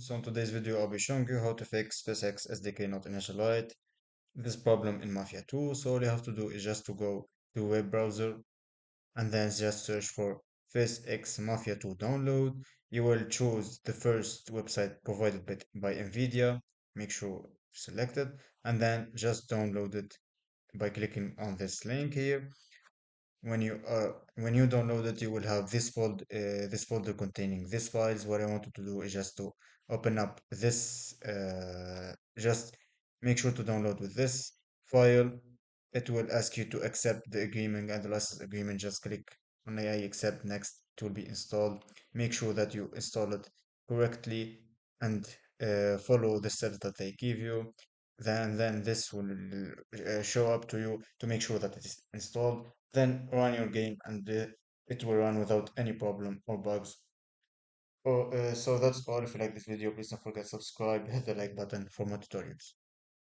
So in today's video, I'll be showing you how to fix PhysX SDK not initialized this problem in Mafia 2. So all you have to do is just to go to web browser and then just search for PhysX Mafia 2 download. You will choose the first website provided by NVIDIA. Make sure select it and then just download it by clicking on this link here. When you download it, you will have this folder containing these files. What I wanted to do is just to open up this, just make sure to download with this file. It will ask you to accept the agreement and the license agreement. Just click on I accept. Next, it will be installed. Make sure that you install it correctly and follow the steps that they give you. Then this will show up to you to make sure that it is installed. Then run your game and it will run without any problem or bugs. So that's all. If you like this video, please don't forget to subscribe, hit the like button for more tutorials.